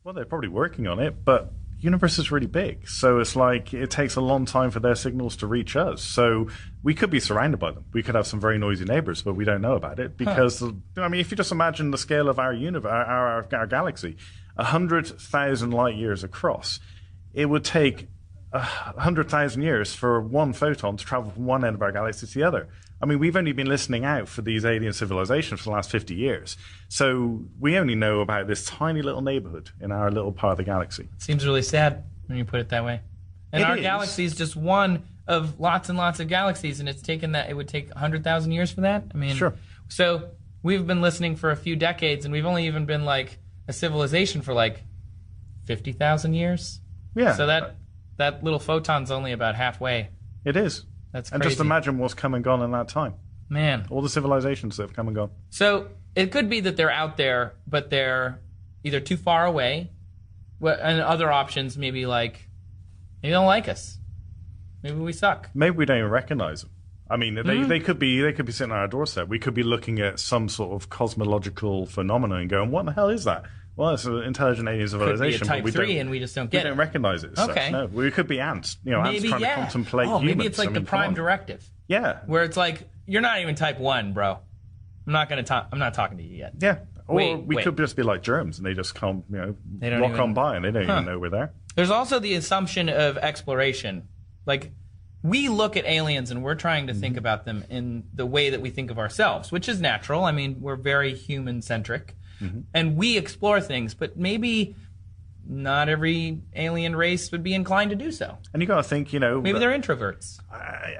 Well, they're probably working on it, but the universe is really big. So it's like it takes a long time for their signals to reach us. So we could be surrounded by them. We could have some very noisy neighbors, but we don't know about it because, I mean, if you just imagine the scale of our universe, our galaxy, 100,000 light years across, it would take 100,000 years for one photon to travel from one end of our galaxy to the other. I mean, we've only been listening out for these alien civilizations for the last 50 years. So we only know about this tiny little neighborhood in our little part of the galaxy. Seems really sad when you put it that way. And our galaxy is just one of lots and lots of galaxies, and it would take 100,000 years for that? I mean, sure. So we've been listening for a few decades, and we've only even been like a civilization for like 50,000 years? Yeah. So that little photon's only about halfway. It is. That's crazy. And just imagine what's come and gone in that time. Man. All the civilizations that have come and gone. So it could be that they're out there, but they're either too far away, and other options maybe like, maybe they don't like us. Maybe we suck. Maybe we don't even recognize them. I mean, they could be sitting on our doorstep. We could be looking at some sort of cosmological phenomenon and going, what the hell is that? Well, it's an intelligent alien civilization. Could be a type 3 and we just don't get it. We don't recognize it as okay. such. No, we could be ants. You know, maybe, ants trying to contemplate humans. Maybe it's like the prime directive. Yeah. Where it's like, you're not even type 1, bro. I'm not talking to you yet. Yeah. Or we wait. could just be like germs and they just come, they don't rock on by and they don't even know we're there. There's also the assumption of exploration. Like, we look at aliens and we're trying to think about them in the way that we think of ourselves, which is natural. I mean, we're very human-centric. And we explore things, but maybe not every alien race would be inclined to do so. And you got to think, maybe they're introverts.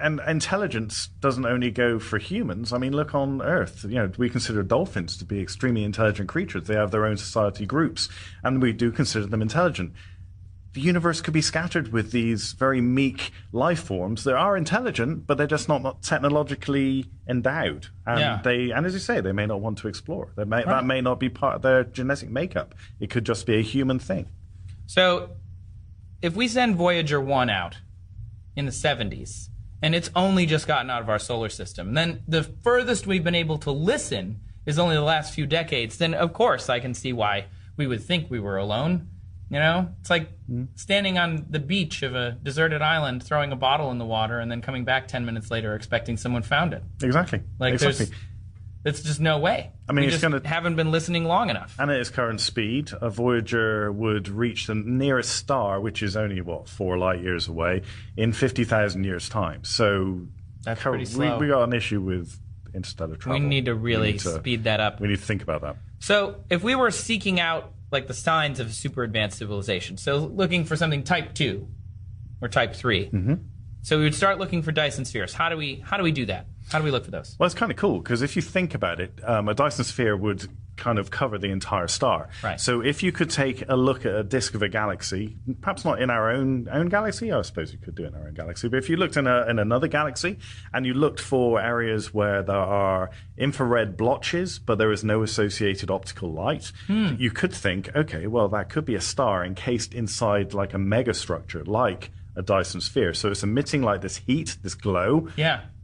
And intelligence doesn't only go for humans. I mean, look on Earth. We consider dolphins to be extremely intelligent creatures. They have their own society groups, and we do consider them intelligent. The universe could be scattered with these very meek life forms that are intelligent, but they're just not technologically endowed. And and as you say, they may not want to explore. That may not be part of their genetic makeup. It could just be a human thing. So if we send Voyager 1 out in the 70s, and it's only just gotten out of our solar system, then the furthest we've been able to listen is only the last few decades, then of course I can see why we would think we were alone. It's like standing on the beach of a deserted island, throwing a bottle in the water, and then coming back 10 minutes later expecting someone found it. Exactly. There's just no way. I mean, haven't been listening long enough. And at its current speed, a Voyager would reach the nearest star, which is only, 4 light years away, in 50,000 years' time. So that's pretty slow. We got an issue with interstellar travel. We need to really speed that up. We need to think about that. So if we were seeking out like the signs of a super advanced civilization, so looking for something type 2 or type 3, so we would start looking for Dyson spheres. How do we do that? How do we look for those? Well, it's kind of cool because if you think about it, a Dyson sphere would kind of cover the entire star. Right. So if you could take a look at a disk of a galaxy, perhaps not in our own galaxy, I suppose you could do it in our own galaxy, but if you looked in another galaxy and you looked for areas where there are infrared blotches, but there is no associated optical light, you could think, okay, well, that could be a star encased inside like a megastructure, like a Dyson sphere. So it's emitting like this heat, this glow,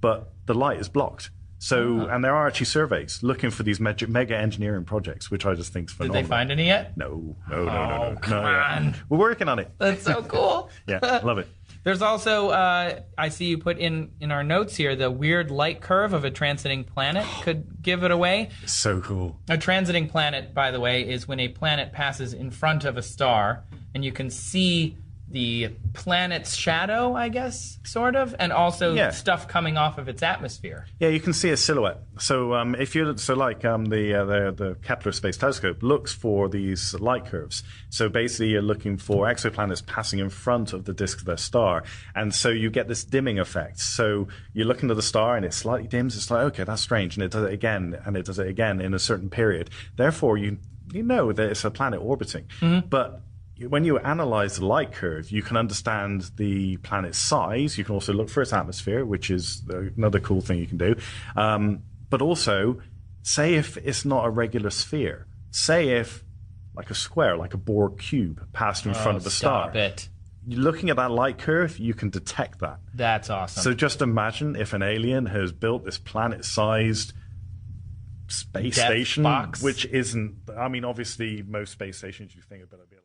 but the light is blocked. So, and there are actually surveys looking for these mega engineering projects, which I just think is phenomenal. Did they find any yet? No. Come on. We're working on it. That's so cool. Yeah, love it. There's also, I see you put in our notes here, the weird light curve of a transiting planet could give it away. So cool. A transiting planet, by the way, is when a planet passes in front of a star, and you can see the planet's shadow, I guess, sort of, and also stuff coming off of its atmosphere. Yeah, you can see a silhouette. So the Kepler Space Telescope looks for these light curves. So basically, you're looking for exoplanets passing in front of the disk of their star, and so you get this dimming effect. So you're looking at the star, and it slightly dims. It's like, okay, that's strange, and it does it again, and it does it again in a certain period. Therefore, you know that it's a planet orbiting, but when you analyze the light curve, you can understand the planet's size. You can also look for its atmosphere, which is another cool thing you can do. But also, say if it's not a regular sphere. Say if, like a square, like a Borg cube, passed in front of a star. Stop it. Looking at that light curve, you can detect that. That's awesome. So just imagine if an alien has built this planet-sized space station, box. which isn't, I mean, obviously most space stations you think about it.